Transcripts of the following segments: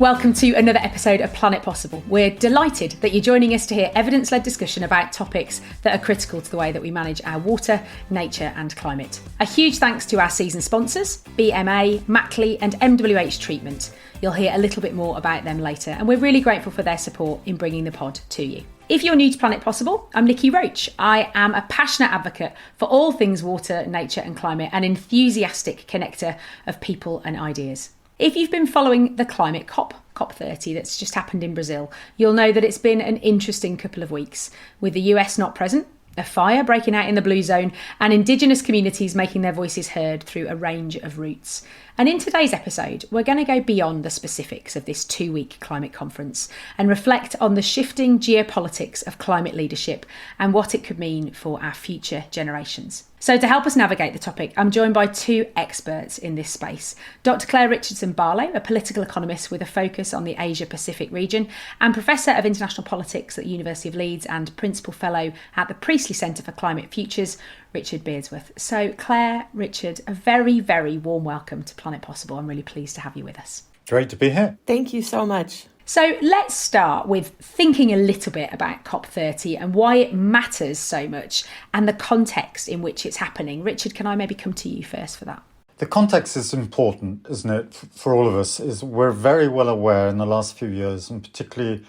Welcome to another episode of Planet Possible. We're delighted that you're joining us to hear evidence-led discussion about topics that are critical to the way that we manage our water, nature and climate. A huge thanks to our season sponsors, BMA, Mackley and MWH Treatment. You'll hear a little bit more about them later, and we're really grateful for their support in bringing the pod to you. If you're new to Planet Possible, I'm Niki Roach. I am a passionate advocate for all things water, nature and climate, an enthusiastic connector of people and ideas. If you've been following the climate COP30 that's just happened in Brazil, you'll know that it's been an interesting couple of weeks, with the US not present, a fire breaking out in the blue zone, and Indigenous communities making their voices heard through a range of routes. And in today's episode, we're going to go beyond the specifics of this 2-week climate conference and reflect on the shifting geopolitics of climate leadership and what it could mean for our future generations. So to help us navigate the topic, I'm joined by two experts in this space. Dr. Clare Richardson-Barlow, a political economist with a focus on the Asia-Pacific region and Professor of International Politics at the University of Leeds and Principal Fellow at the Priestley Centre for Climate Futures, Richard Beardsworth. So Clare, Richard, a very, very warm welcome to Planet Possible. I'm really pleased to have you with us. Great to be here. Thank you so much. So let's start with thinking a little bit about COP30 and why it matters so much and the context in which it's happening. Richard, can I maybe come to you first for that? The context is important, isn't it, for all of us? We're very well aware in the last few years, and particularly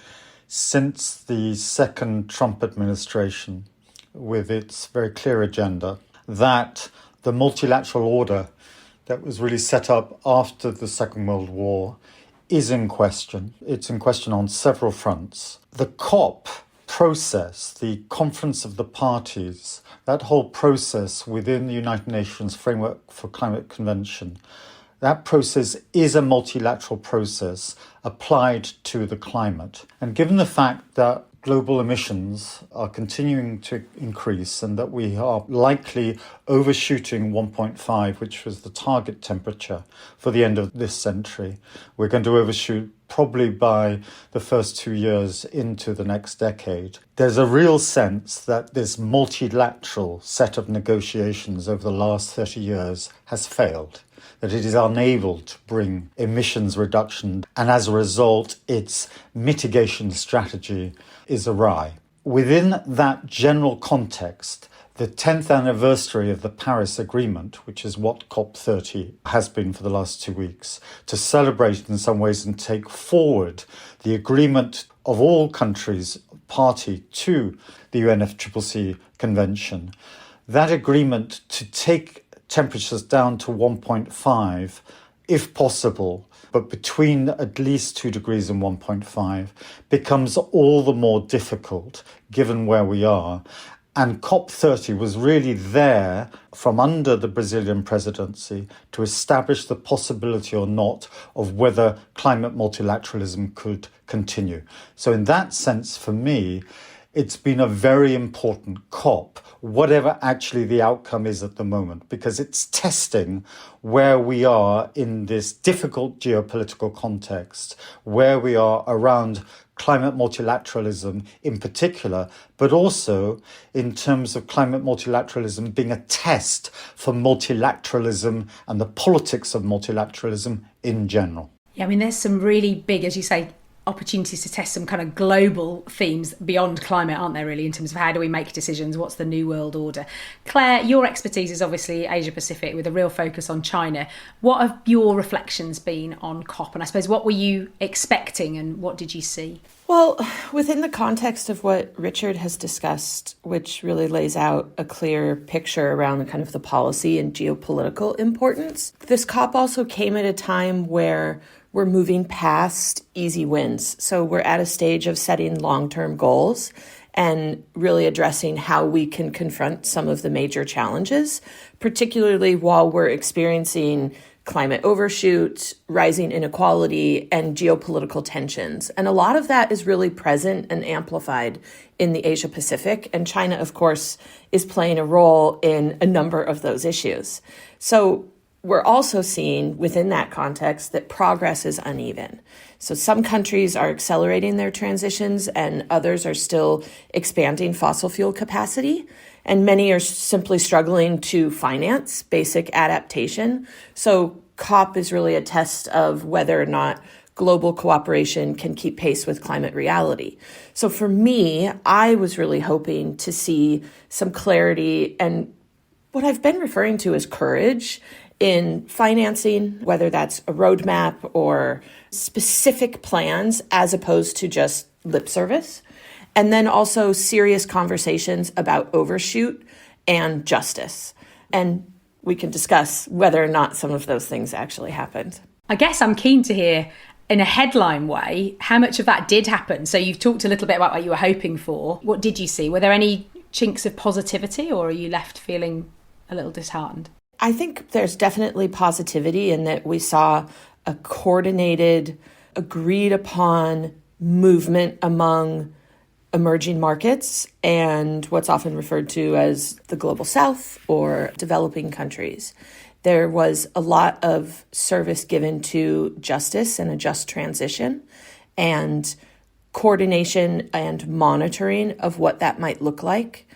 since the second Trump administration, with its very clear agenda, that the multilateral order that was really set up after the Second World War is in question. It's in question on several fronts. The COP process, the Conference of the Parties, that whole process within the United Nations Framework for Climate Convention, that process is a multilateral process applied to the climate. And given the fact that global emissions are continuing to increase and that we are likely overshooting 1.5, which was the target temperature for the end of this century. We're going to overshoot probably by the first 2 years into the next decade. There's a real sense that this multilateral set of negotiations over the last 30 years has failed, that it is unable to bring emissions reduction, and as a result, its mitigation strategy is awry. Within that general context, the 10th anniversary of the Paris Agreement, which is what COP30 has been for the last 2 weeks, to celebrate in some ways and take forward the agreement of all countries party to the UNFCCC Convention, that agreement to take temperatures down to 1.5, if possible, but between at least 2 degrees and 1.5, becomes all the more difficult given where we are. And COP30 was really there from under the Brazilian presidency to establish the possibility or not of whether climate multilateralism could continue. So in that sense, for me, it's been a very important COP, whatever actually the outcome is at the moment, because it's testing where we are in this difficult geopolitical context, where we are around climate multilateralism in particular, but also in terms of climate multilateralism being a test for multilateralism and the politics of multilateralism in general. Yeah, I mean, there's some really big, as you say, opportunities to test some kind of global themes beyond climate, aren't there, really, in terms of how do we make decisions, what's the new world order? Clare, your expertise is obviously Asia-Pacific with a real focus on China. What have your reflections been on COP? And I suppose what were you expecting and what did you see? Well, within the context of what Richard has discussed, which really lays out a clear picture around the kind of the policy and geopolitical importance, this COP also came at a time where we're moving past easy wins. So we're at a stage of setting long-term goals and really addressing how we can confront some of the major challenges, particularly while we're experiencing climate overshoot, rising inequality, and geopolitical tensions. And a lot of that is really present and amplified in the Asia Pacific. And China, of course, is playing a role in a number of those issues. So we're also seeing within that context that progress is uneven. So some countries are accelerating their transitions and others are still expanding fossil fuel capacity. And many are simply struggling to finance basic adaptation. So COP is really a test of whether or not global cooperation can keep pace with climate reality. So for me, I was really hoping to see some clarity and what I've been referring to as courage in financing, whether that's a roadmap or specific plans as opposed to just lip service. And then also serious conversations about overshoot and justice. And we can discuss whether or not some of those things actually happened. I guess I'm keen to hear, in a headline way, how much of that did happen. So you've talked a little bit about what you were hoping for. What did you see? Were there any chinks of positivity, or are you left feeling a little disheartened? I think there's definitely positivity in that we saw a coordinated, agreed upon movement among emerging markets and what's often referred to as the global south or developing countries. There was a lot of service given to justice and a just transition and coordination and monitoring of what that might look like.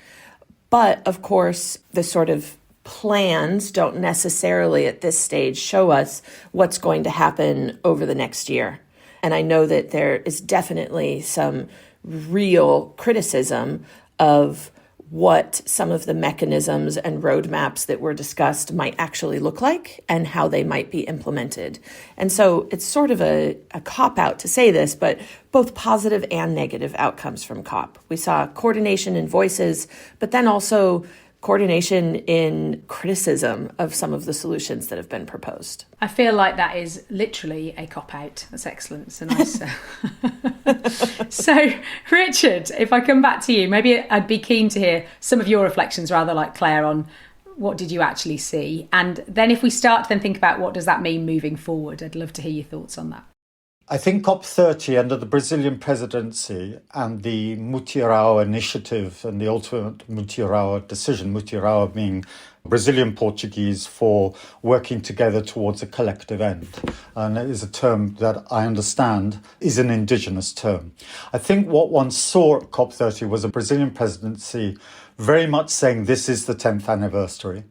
But of course, the sort of plans don't necessarily at this stage show us what's going to happen over the next year. And I know that there is definitely some real criticism of what some of the mechanisms and roadmaps that were discussed might actually look like and how they might be implemented. And so it's sort of a cop-out to say this, but both positive and negative outcomes from COP. We saw coordination in voices, but then also coordination in criticism of some of the solutions that have been proposed. I feel like that is literally a cop-out. That's excellent. It's a nice... So, Richard, if I come back to you, maybe I'd be keen to hear some of your reflections, rather like Claire, on what did you actually see? And then if we start to then think about what does that mean moving forward, I'd love to hear your thoughts on that. I think COP30 under the Brazilian presidency and the Mutirão initiative and the ultimate Mutirão decision, Mutirão being Brazilian Portuguese for working together towards a collective end. And it is a term that I understand is an indigenous term. I think what one saw at COP30 was a Brazilian presidency very much saying this is the 10th anniversary.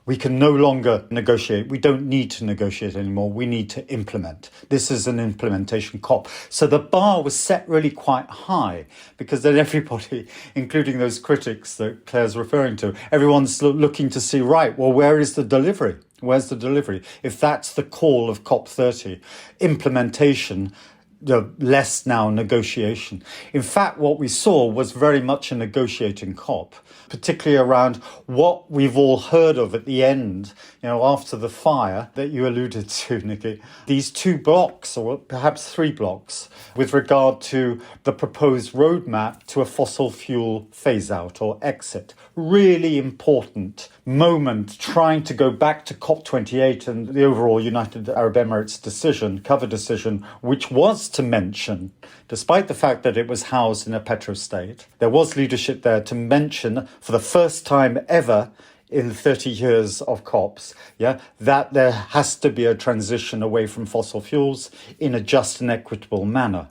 We can no longer negotiate. We don't need to negotiate anymore. We need to implement. This is an implementation COP. So the bar was set really quite high because then everybody, including those critics that Claire's referring to, everyone's looking to see, right, well, where is the delivery? Where's the delivery? If that's the call of COP30, implementation, less now negotiation. In fact, what we saw was very much a negotiating COP, particularly around what we've all heard of at the end, after the fire that you alluded to, Niki. These two blocks, or perhaps three blocks, with regard to the proposed roadmap to a fossil fuel phase out or exit. Really important moment trying to go back to COP28 and the overall United Arab Emirates decision, cover decision, which was to mention, despite the fact that it was housed in a petrostate, there was leadership there to mention for the first time ever in 30 years of COPs, that there has to be a transition away from fossil fuels in a just and equitable manner.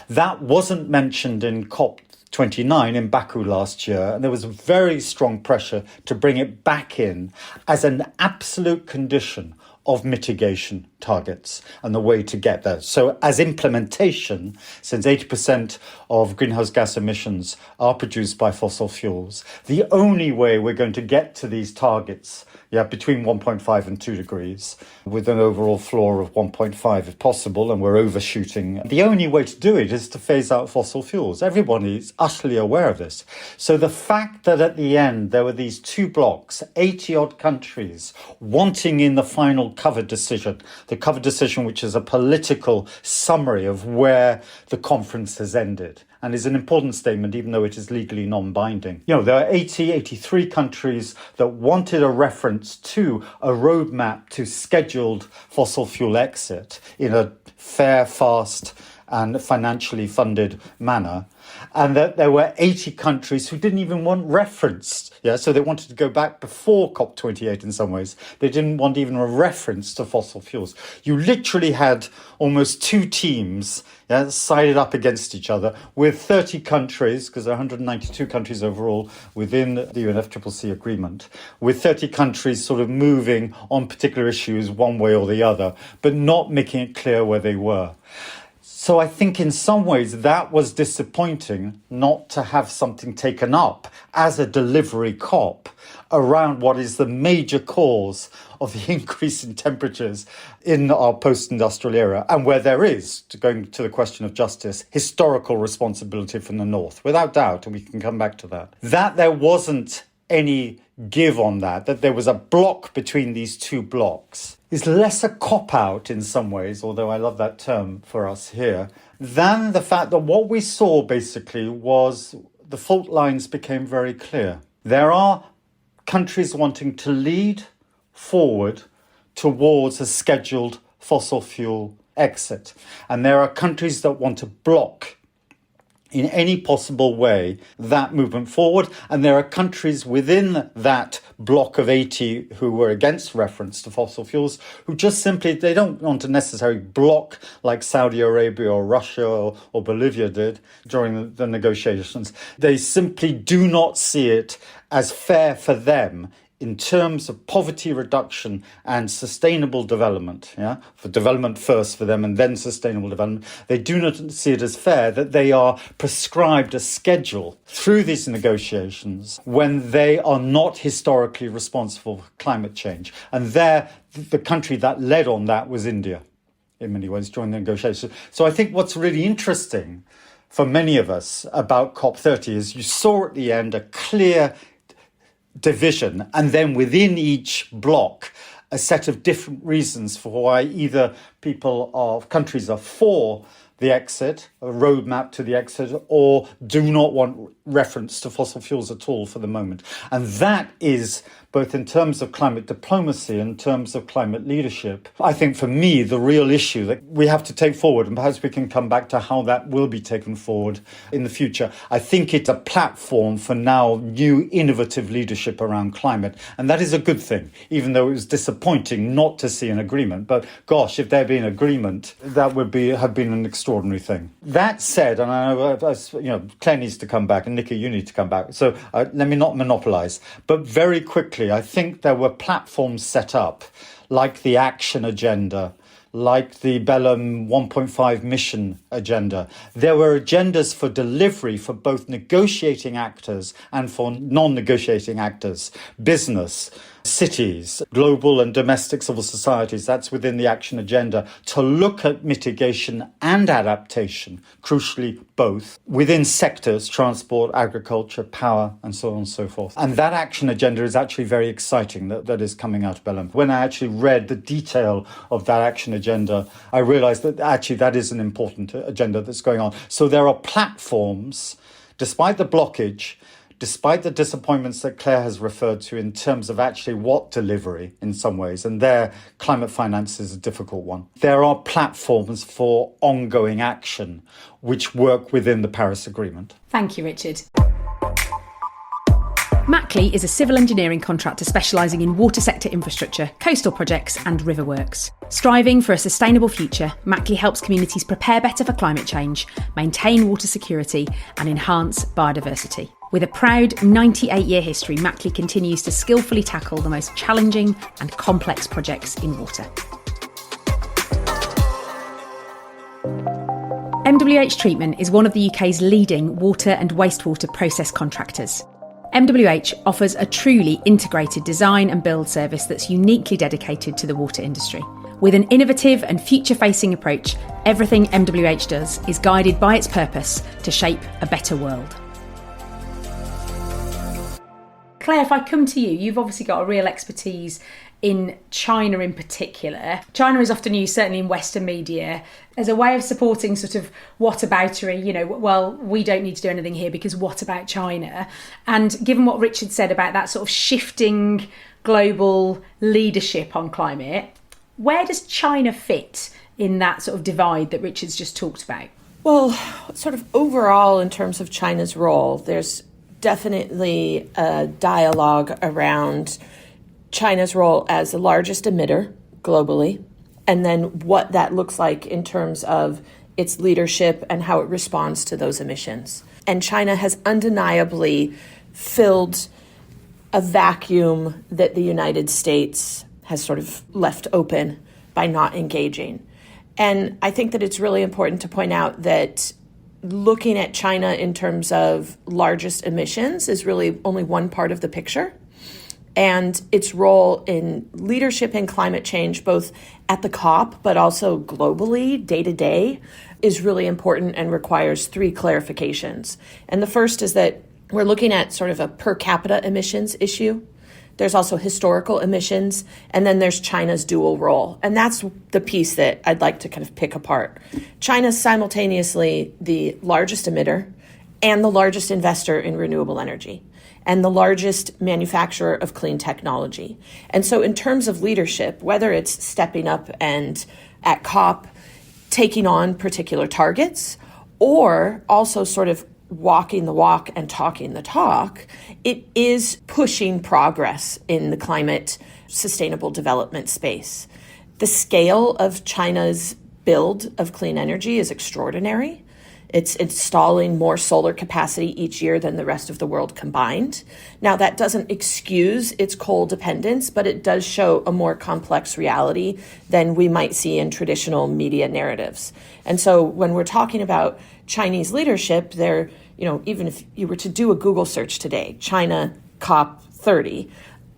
That wasn't mentioned in COP29 in Baku last year, and there was very strong pressure to bring it back in as an absolute condition of mitigation targets and the way to get there. So as implementation, since 80% of greenhouse gas emissions are produced by fossil fuels, the only way we're going to get to these targets, between 1.5 and 2 degrees, with an overall floor of 1.5 if possible, and we're overshooting. The only way to do it is to phase out fossil fuels. Everybody is utterly aware of this. So the fact that at the end there were these two blocks, 80-odd countries, wanting in the final cover decision, the cover decision which is a political summary of where the conference has ended, and is an important statement, even though it is legally non-binding. There are 83 countries that wanted a reference to a roadmap to scheduled fossil fuel exit in a fair, fast, and financially funded manner. And that there were 80 countries who didn't even want referenced. So they wanted to go back before COP28 in some ways. They didn't want even a reference to fossil fuels. You literally had almost two teams sided up against each other with 30 countries, because there are 192 countries overall within the UNFCCC agreement, with 30 countries sort of moving on particular issues one way or the other, but not making it clear where they were. So I think in some ways that was disappointing, not to have something taken up as a delivery COP around what is the major cause of the increase in temperatures in our post-industrial era, and where there is, going to the question of justice, historical responsibility from the North, without doubt, and we can come back to that. That there wasn't any give on that there was a block between these two blocks, is less a cop-out in some ways, although I love that term for us here, than the fact that what we saw basically was the fault lines became very clear. There are countries wanting to lead forward towards a scheduled fossil fuel exit. And there are countries that want to block in any possible way that movement forward. And there are countries within that block of 80 who were against reference to fossil fuels, who just simply, they don't want to necessarily block like Saudi Arabia or Russia or Bolivia did during the negotiations. They simply do not see it as fair for them in terms of poverty reduction and sustainable development, for development first for them and then sustainable development. They do not see it as fair that they are prescribed a schedule through these negotiations when they are not historically responsible for climate change. And there, the country that led on that was India, in many ways, during the negotiations. So I think what's really interesting for many of us about COP30 is you saw at the end a clear division, and then within each block a set of different reasons for why either countries are for the exit, a roadmap to the exit, or do not want reference to fossil fuels at all for the moment. And that is, both in terms of climate diplomacy and in terms of climate leadership, I think for me, the real issue that we have to take forward, and perhaps we can come back to how that will be taken forward in the future. I think it's a platform for now new innovative leadership around climate. And that is a good thing, even though it was disappointing not to see an agreement. But gosh, if there had been agreement, that would have been an extraordinary thing. That said, and I know, Claire needs to come back and Niki, you need to come back. So let me not monopolise. But very quickly, I think there were platforms set up like the Action Agenda, like the Bellum 1.5 mission agenda. There were agendas for delivery for both negotiating actors and for non-negotiating actors, business, cities, global and domestic civil societies. That's within the Action Agenda, to look at mitigation and adaptation, crucially both, within sectors, transport, agriculture, power, and so on and so forth. And that Action Agenda is actually very exciting, that is coming out of Bellum. When I actually read the detail of that Action Agenda, I realised that actually that is an important agenda that's going on. So there are platforms, despite the blockage, despite the disappointments that Claire has referred to in terms of actually what delivery in some ways, and there climate finance is a difficult one. There are platforms for ongoing action which work within the Paris Agreement. Thank you, Richard. Mackley is a civil engineering contractor specialising in water sector infrastructure, coastal projects and river works. Striving for a sustainable future, Mackley helps communities prepare better for climate change, maintain water security and enhance biodiversity. With a proud 98-year history, Mackley continues to skillfully tackle the most challenging and complex projects in water. MWH Treatment is one of the UK's leading water and wastewater process contractors. MWH offers a truly integrated design and build service that's uniquely dedicated to the water industry. With an innovative and future-facing approach, everything MWH does is guided by its purpose to shape a better world. Claire, if I come to you, you've obviously got a real expertise in China in particular. China is often used, certainly in Western media, as a way of supporting sort of whataboutery, well, we don't need to do anything here because what about China? And given what Richard said about that sort of shifting global leadership on climate, where does China fit in that sort of divide that Richard's just talked about? Well, sort of overall in terms of China's role, there's definitely a dialogue around China's role as the largest emitter globally, and then what that looks like in terms of its leadership and how it responds to those emissions. And China has undeniably filled a vacuum that the United States has sort of left open by not engaging. And I think that it's really important to point out that looking at China in terms of largest emissions is really only one part of the picture. And its role in leadership in climate change, both at the COP, but also globally, day to day, is really important and requires three clarifications. And the first is that we're looking at sort of a per capita emissions issue. There's also historical emissions, and then there's China's dual role. And that's the piece that I'd like to kind of pick apart. China's simultaneously the largest emitter and the largest investor in renewable energy, and the largest manufacturer of clean technology. And so in terms of leadership, whether it's stepping up and at COP taking on particular targets, or also sort of walking the walk and talking the talk, it is pushing progress in the climate sustainable development space. The scale of China's build of clean energy is extraordinary. It's installing more solar capacity each year than the rest of the world combined. Now, that doesn't excuse its coal dependence, but it does show a more complex reality than we might see in traditional media narratives. And so when we're talking about Chinese leadership, even if you were to do a Google search today, China COP30,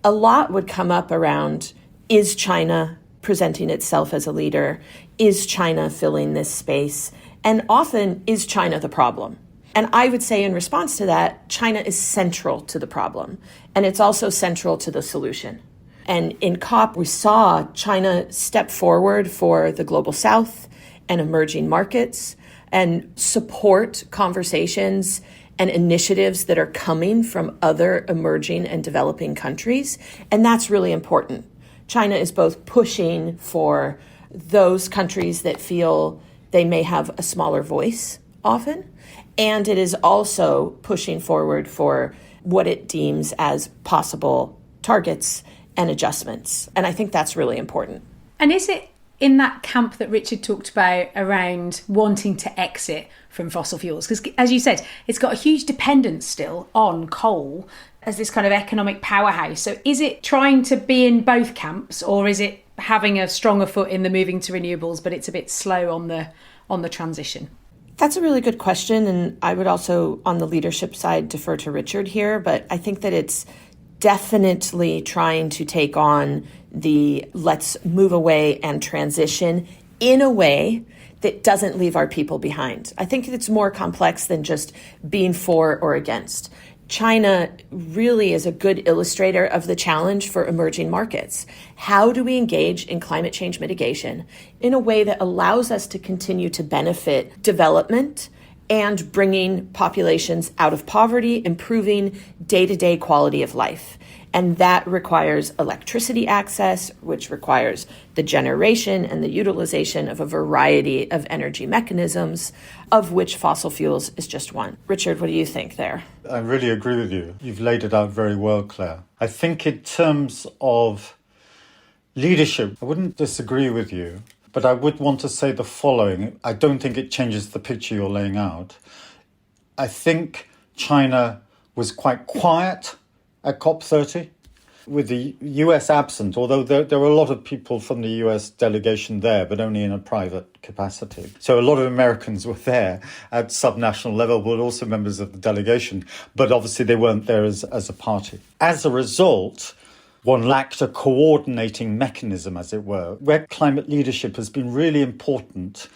a lot would come up around, is China presenting itself as a leader? Is China filling this space? And often, is China the problem? And I would say in response to that, China is central to the problem. And it's also central to the solution. And in COP, we saw China step forward for the global south and emerging markets and support conversations and initiatives that are coming from other emerging and developing countries. And that's really important. China is both pushing for those countries that feel they may have a smaller voice often, and it is also pushing forward for what it deems as possible targets and adjustments. And I think that's really important. And is it in that camp that Richard talked about around wanting to exit from fossil fuels? Because as you said, it's got a huge dependence still on coal as this kind of economic powerhouse. So is it trying to be in both camps, or is it having a stronger foot in the moving to renewables, but it's a bit slow on the transition? That's a really good question. And I would also, on the leadership side, defer to Richard here. But I think that it's definitely trying to take on the let's move away and transition in a way that doesn't leave our people behind. I think it's more complex than just being for or against. China really is a good illustrator of the challenge for emerging markets. How do we engage in climate change mitigation in a way that allows us to continue to benefit development and bringing populations out of poverty, improving day-to-day quality of life? And that requires electricity access, which requires the generation and the utilization of a variety of energy mechanisms, of which fossil fuels is just one. Richard, what do you think there? I really agree with you. You've laid it out very well, Claire. I think in terms of leadership, I wouldn't disagree with you, but I would want to say the following. I don't think it changes the picture you're laying out. I think China was quite quiet at COP30, with the US absent, although there were a lot of people from the US delegation there, but only in a private capacity. So a lot of Americans were there at subnational level, but also members of the delegation. But obviously they weren't there as a party. As a result, one lacked a coordinating mechanism, as it were, where climate leadership has been really important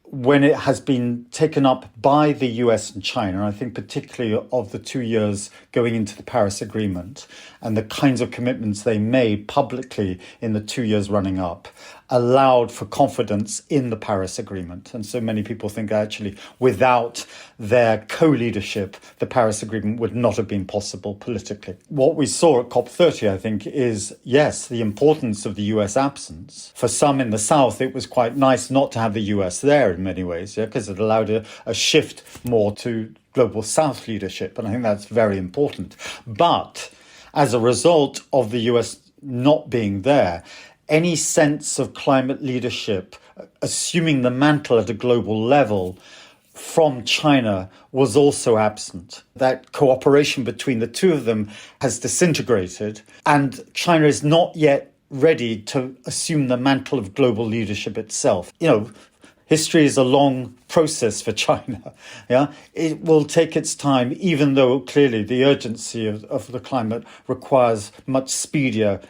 when it has been taken up by the US and China, and I think particularly of the 2 years going into the Paris Agreement and the kinds of commitments they made publicly in the 2 years running up, allowed for confidence in the Paris Agreement. And so many people think actually without their co-leadership, the Paris Agreement would not have been possible politically. What we saw at COP30, I think, is, yes, the importance of the US absence. For some in the South, it was quite nice not to have the US there in many ways, because it allowed a shift more to global South leadership. And I think that's very important. But as a result of the US not being there, any sense of climate leadership, assuming the mantle at a global level from China, was also absent. That cooperation between the two of them has disintegrated, and China is not yet ready to assume the mantle of global leadership itself. History is a long process for China. Yeah, it will take its time, even though clearly the urgency of the climate requires much speedier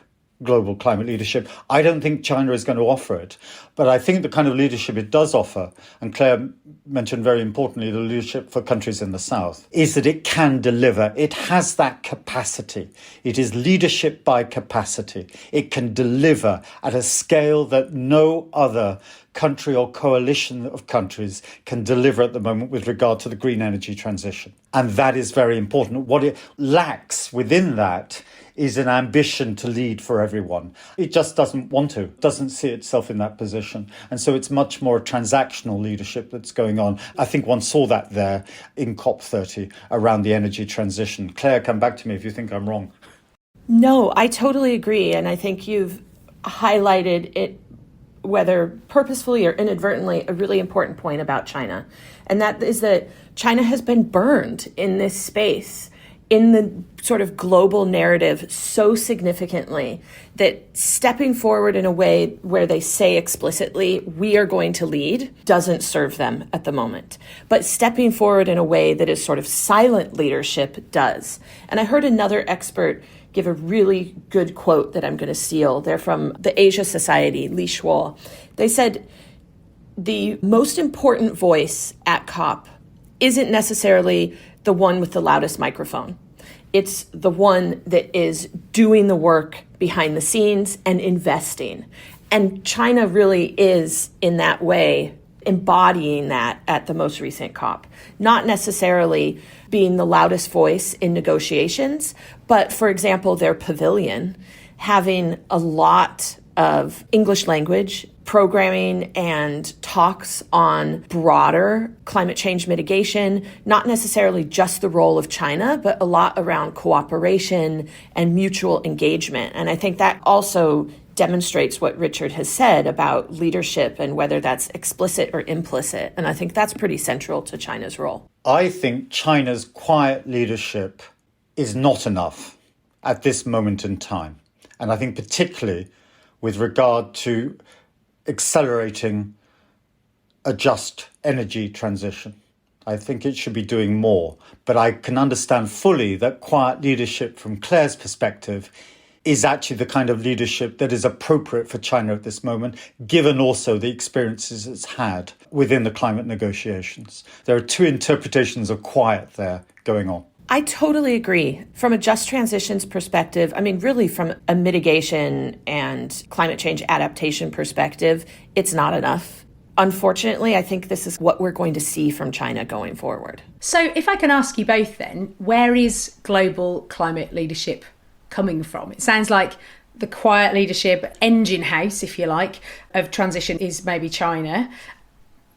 global climate leadership. I don't think China is going to offer it, but I think the kind of leadership it does offer, and Claire mentioned very importantly the leadership for countries in the South, is that it can deliver. It has that capacity. It is leadership by capacity. It can deliver at a scale that no other country or coalition of countries can deliver at the moment with regard to the green energy transition. And that is very important. What it lacks within that is an ambition to lead for everyone. It just doesn't want to, doesn't see itself in that position. And so it's much more a transactional leadership that's going on. I think one saw that there in COP30 around the energy transition. Claire, come back to me if you think I'm wrong. No, I totally agree. And I think you've highlighted it, whether purposefully or inadvertently, a really important point about China. And that is that China has been burned in this space, in the sort of global narrative so significantly that stepping forward in a way where they say explicitly, we are going to lead, doesn't serve them at the moment. But stepping forward in a way that is sort of silent leadership does. And I heard another expert give a really good quote that I'm going to steal. They're from the Asia Society, Li Shuo. They said, the most important voice at COP isn't necessarily the one with the loudest microphone. It's the one that is doing the work behind the scenes and investing. And China really is, in that way, embodying that at the most recent COP. Not necessarily being the loudest voice in negotiations, but, for example, their pavilion, having a lot of English language programming and talks on broader climate change mitigation, not necessarily just the role of China, but a lot around cooperation and mutual engagement. And I think that also demonstrates what Richard has said about leadership and whether that's explicit or implicit. And I think that's pretty central to China's role. I think China's quiet leadership is not enough at this moment in time. And I think particularly with regard to accelerating a just energy transition. I think it should be doing more. But I can understand fully that quiet leadership from Claire's perspective is actually the kind of leadership that is appropriate for China at this moment, given also the experiences it's had within the climate negotiations. There are two interpretations of quiet there going on. I totally agree. From a just transitions perspective, I mean, really from a mitigation and climate change adaptation perspective, it's not enough. Unfortunately, I think this is what we're going to see from China going forward. So if I can ask you both then, where is global climate leadership coming from? It sounds like the quiet leadership engine house, if you like, of transition is maybe China.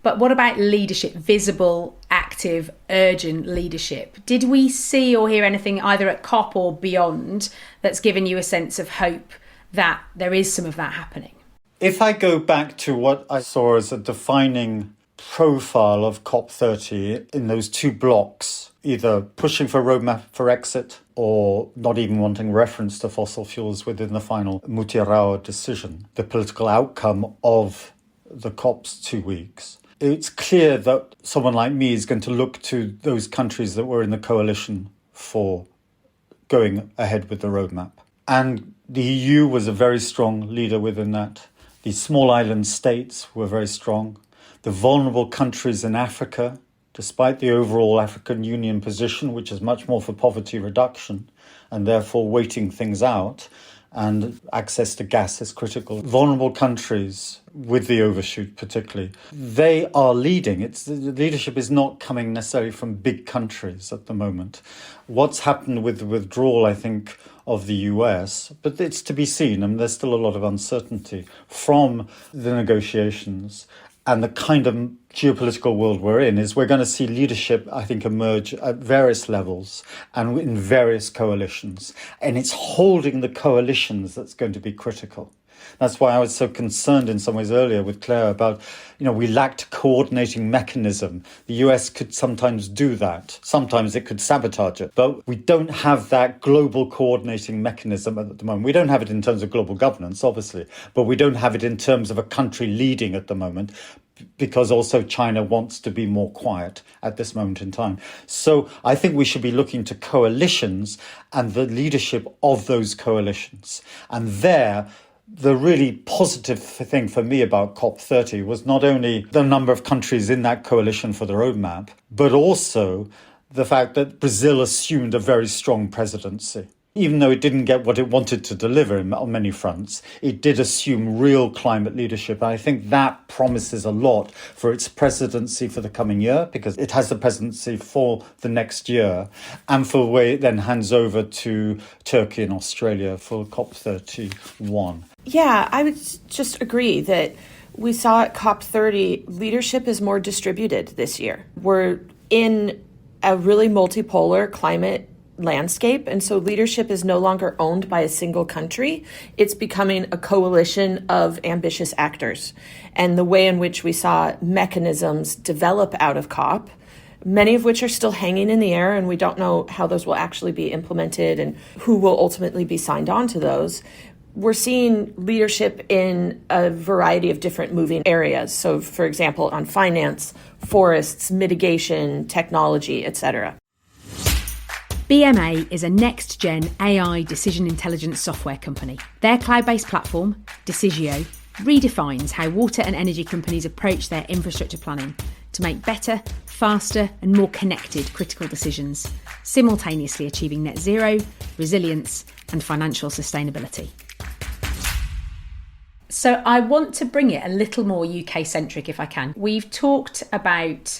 But what about leadership, visible, active, urgent leadership? Did we see or hear anything either at COP or beyond that's given you a sense of hope that there is some of that happening? If I go back to what I saw as a defining profile of COP30 in those two blocks, either pushing for a roadmap for exit or not even wanting reference to fossil fuels within the final Mutirao decision, the political outcome of the COP's 2 weeks, it's clear that someone like me is going to look to those countries that were in the coalition for going ahead with the roadmap. And the EU was a very strong leader within that. The small island states were very strong. The vulnerable countries in Africa, despite the overall African Union position, which is much more for poverty reduction and therefore waiting things out, and access to gas is critical. Vulnerable countries, with the overshoot particularly, they are leading. The leadership is not coming necessarily from big countries at the moment. What's happened with the withdrawal, I think, of the US, but it's to be seen. I mean, there's still a lot of uncertainty from the negotiations. And the kind of geopolitical world we're in is we're going to see leadership, I think, emerge at various levels and in various coalitions. And it's holding the coalitions that's going to be critical. That's why I was so concerned in some ways earlier with Clare about, we lacked a coordinating mechanism. The US could sometimes do that. Sometimes it could sabotage it. But we don't have that global coordinating mechanism at the moment. We don't have it in terms of global governance, obviously, but we don't have it in terms of a country leading at the moment, because also China wants to be more quiet at this moment in time. So I think we should be looking to coalitions and the leadership of those coalitions. And there, the really positive thing for me about COP30 was not only the number of countries in that coalition for the roadmap, but also the fact that Brazil assumed a very strong presidency. Even though it didn't get what it wanted to deliver on many fronts, it did assume real climate leadership. And I think that promises a lot for its presidency for the coming year, because it has the presidency for the next year, and for the way it then hands over to Turkey and Australia for COP31. Yeah, I would just agree that we saw at COP30, leadership is more distributed this year. We're in a really multipolar climate landscape, and so leadership is no longer owned by a single country. It's becoming a coalition of ambitious actors. And the way in which we saw mechanisms develop out of COP, many of which are still hanging in the air, and we don't know how those will actually be implemented and who will ultimately be signed on to those. We're seeing leadership in a variety of different moving areas. So, for example, on finance, forests, mitigation, technology, etc. BMA is a next-gen AI decision intelligence software company. Their cloud-based platform, Decisio, redefines how water and energy companies approach their infrastructure planning to make better, faster and more connected critical decisions, simultaneously achieving net zero, resilience and financial sustainability. So I want to bring it a little more UK-centric if I can. We've talked about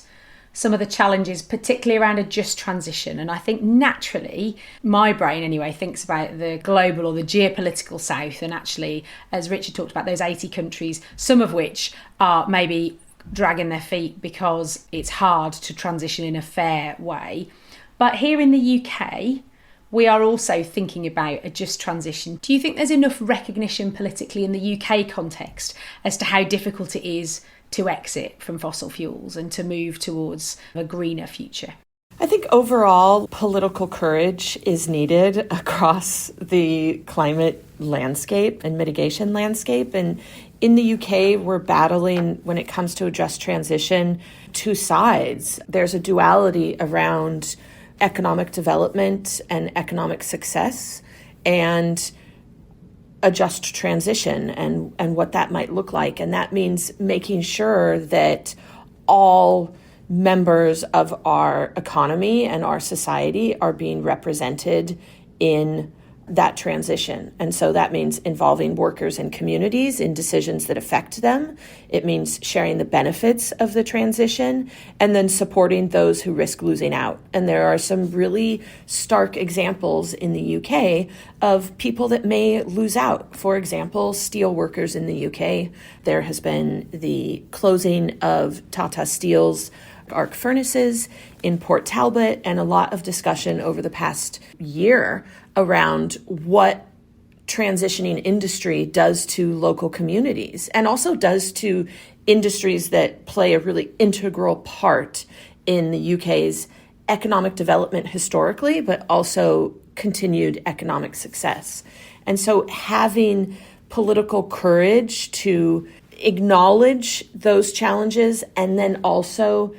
some of the challenges, particularly around a just transition. And I think naturally, my brain anyway, thinks about the global or the geopolitical south. And actually, as Richard talked about, those 80 countries, some of which are maybe dragging their feet because it's hard to transition in a fair way. But here in the UK, we are also thinking about a just transition. Do you think there's enough recognition politically in the UK context as to how difficult it is to exit from fossil fuels and to move towards a greener future? I think overall political courage is needed across the climate landscape and mitigation landscape. And in the UK, we're battling, when it comes to a just transition, two sides. There's a duality around economic development and economic success, and a just transition and what that might look like. And that means making sure that all members of our economy and our society are being represented in that transition. And so that means involving workers and communities in decisions that affect them. It means sharing the benefits of the transition and then supporting those who risk losing out. And there are some really stark examples in the UK of people that may lose out. For example, steel workers in the UK. There has been the closing of Tata Steel's arc furnaces in Port Talbot, and a lot of discussion over the past year around what transitioning industry does to local communities and also does to industries that play a really integral part in the UK's economic development historically, but also continued economic success. And so having political courage to acknowledge those challenges and then also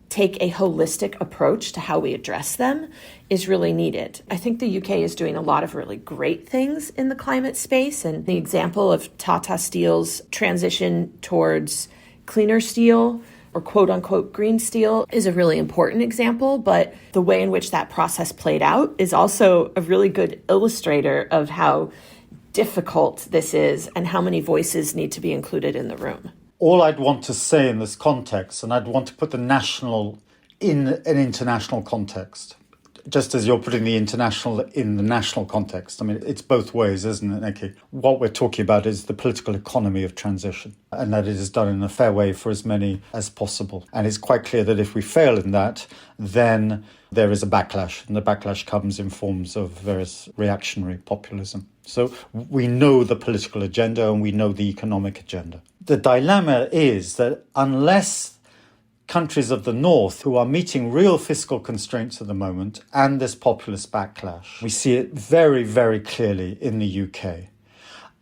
take a holistic approach to how we address them is really needed. I think the UK is doing a lot of really great things in the climate space, and the example of Tata Steel's transition towards cleaner steel or quote unquote green steel is a really important example, but the way in which that process played out is also a really good illustrator of how difficult this is and how many voices need to be included in the room. All I'd want to say in this context, and I'd want to put the national in an international context, just as you're putting the international in the national context, I mean, it's both ways, isn't it, Niki? What we're talking about is the political economy of transition, and that it is done in a fair way for as many as possible. And it's quite clear that if we fail in that, then there is a backlash, and the backlash comes in forms of various reactionary populism. So we know the political agenda and we know the economic agenda. The dilemma is that unless countries of the north who are meeting real fiscal constraints at the moment and this populist backlash, we see it very, very clearly in the UK.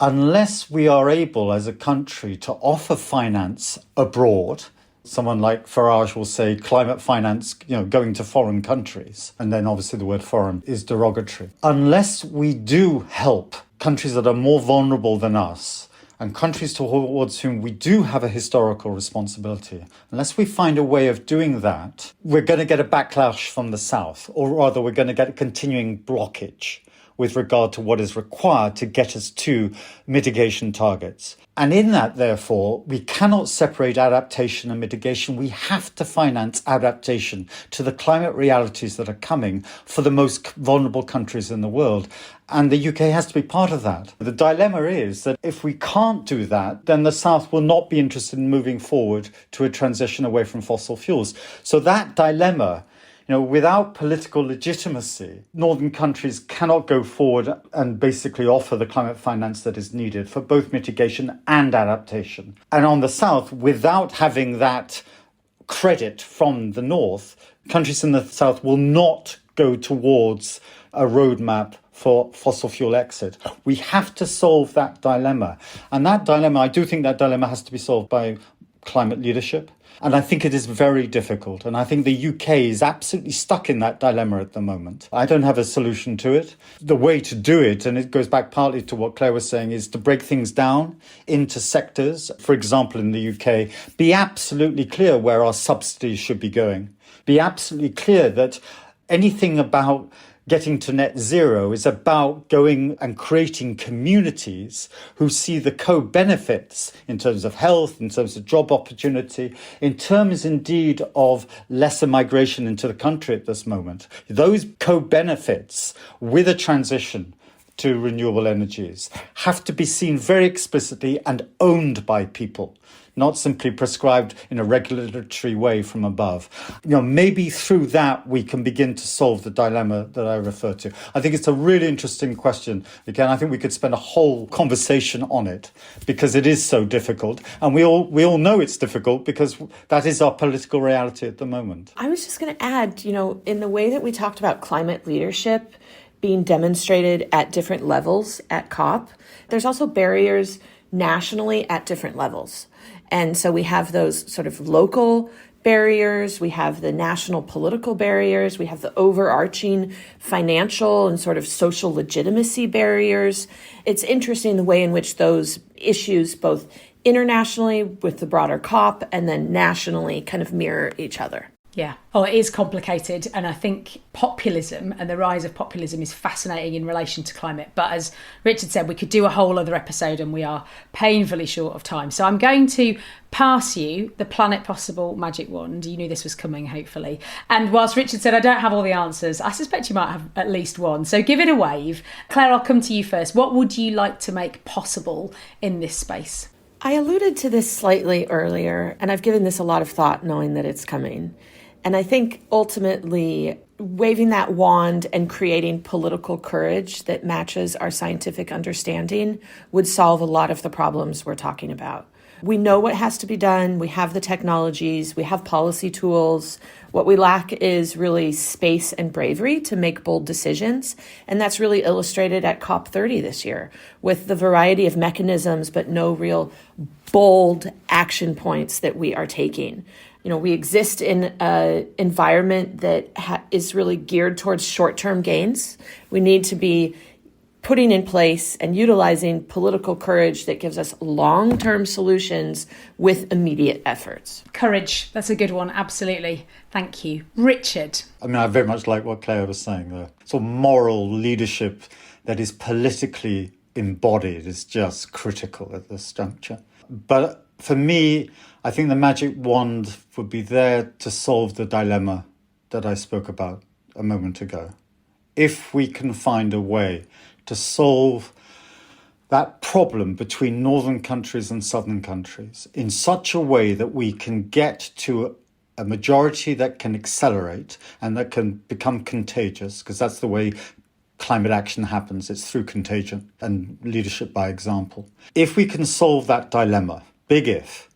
Unless we are able as a country to offer finance abroad, someone like Farage will say climate finance, going to foreign countries. And then obviously the word foreign is derogatory. Unless we do help countries that are more vulnerable than us, and countries towards whom we do have a historical responsibility, unless we find a way of doing that, we're going to get a backlash from the south, or rather we're going to get a continuing blockage with regard to what is required to get us to mitigation targets. And in that, therefore, we cannot separate adaptation and mitigation. We have to finance adaptation to the climate realities that are coming for the most vulnerable countries in the world. And the UK has to be part of that. The dilemma is that if we can't do that, then the South will not be interested in moving forward to a transition away from fossil fuels. So that dilemma, without political legitimacy, northern countries cannot go forward and basically offer the climate finance that is needed for both mitigation and adaptation. And on the south, without having that credit from the north, countries in the south will not go towards a roadmap for fossil fuel exit. We have to solve that dilemma. And that dilemma, I do think that dilemma has to be solved by climate leadership. And I think it is very difficult. And I think the UK is absolutely stuck in that dilemma at the moment. I don't have a solution to it. The way to do it, and it goes back partly to what Claire was saying, is to break things down into sectors. For example, in the UK, be absolutely clear where our subsidies should be going. Be absolutely clear that anything about getting to net zero is about going and creating communities who see the co-benefits in terms of health, in terms of job opportunity, in terms indeed of lesser migration into the country at this moment. Those co-benefits with a transition to renewable energies have to be seen very explicitly and owned by people, not simply prescribed in a regulatory way from above. Maybe through that we can begin to solve the dilemma that I refer to. I think it's a really interesting question. Again, I think we could spend a whole conversation on it because it is so difficult. And we all know it's difficult because that is our political reality at the moment. I was just going to add, in the way that we talked about climate leadership being demonstrated at different levels at COP, there's also barriers nationally at different levels. And so we have those sort of local barriers, we have the national political barriers, we have the overarching financial and sort of social legitimacy barriers. It's interesting the way in which those issues, both internationally with the broader COP and then nationally, kind of mirror each other. Yeah. Oh, it is complicated. And I think populism and the rise of populism is fascinating in relation to climate. But as Richard said, we could do a whole other episode and we are painfully short of time. So I'm going to pass you the Planet Possible magic wand. You knew this was coming, hopefully. And whilst Richard said, I don't have all the answers, I suspect you might have at least one. So give it a wave. Claire, I'll come to you first. What would you like to make possible in this space? I alluded to this slightly earlier, and I've given this a lot of thought knowing that it's coming. And I think ultimately waving that wand and creating political courage that matches our scientific understanding would solve a lot of the problems we're talking about. We know what has to be done. We have the technologies. We have policy tools. What we lack is really space and bravery to make bold decisions. And that's really illustrated at COP30 this year with the variety of mechanisms, but no real bold action points that we are taking. We exist in an environment that is really geared towards short-term gains. We need to be putting in place and utilizing political courage that gives us long-term solutions with immediate efforts. Courage, that's a good one, absolutely. Thank you. Richard? I very much like what Claire was saying there. So moral leadership that is politically embodied is just critical at this juncture. But for me, I think the magic wand would be there to solve the dilemma that I spoke about a moment ago, if we can find a way to solve that problem between northern countries and southern countries in such a way that we can get to a majority that can accelerate and that can become contagious, because that's the way climate action happens. It's through contagion and leadership by example. If we can solve that dilemma, big if,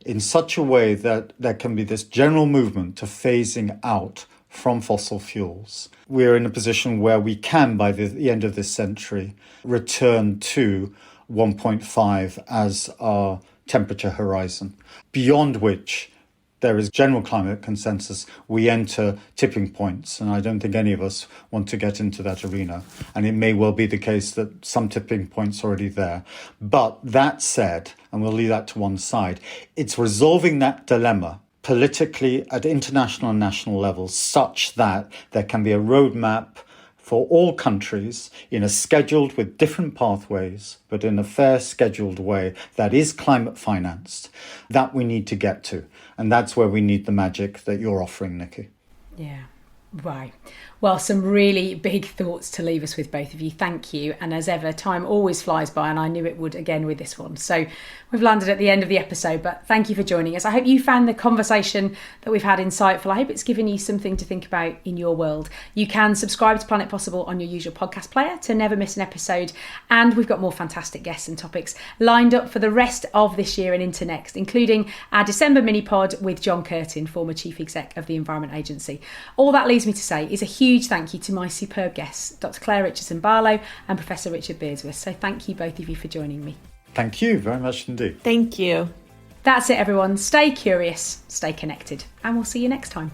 in such a way that there can be this general movement to phasing out from fossil fuels, we're in a position where we can, by the end of this century, return to 1.5 as our temperature horizon, beyond which there is general climate consensus. We enter tipping points, and I don't think any of us want to get into that arena. And it may well be the case that some tipping points are already there. But that said, and we'll leave that to one side, it's resolving that dilemma politically at international and national levels such that there can be a roadmap for all countries in a scheduled with different pathways, but in a fair scheduled way that is climate financed, that we need to get to. And that's where we need the magic that you're offering, Niki. Yeah, right. Well, some really big thoughts to leave us with, both of you. Thank you. And as ever, time always flies by, and I knew it would again with this one. So we've landed at the end of the episode, but thank you for joining us. I hope you found the conversation that we've had insightful. I hope it's given you something to think about in your world. You can subscribe to Planet Possible on your usual podcast player to never miss an episode. And we've got more fantastic guests and topics lined up for the rest of this year and into next, including our December mini pod with John Curtin, former Chief Exec of the Environment Agency. All that leaves me to say is a huge thank you to my superb guests, Dr. Clare Richardson-Barlow and Professor Richard Beardsworth. So thank you both of you for joining me. Thank you very much indeed. Thank you. That's it, everyone. Stay curious, stay connected, and we'll see you next time.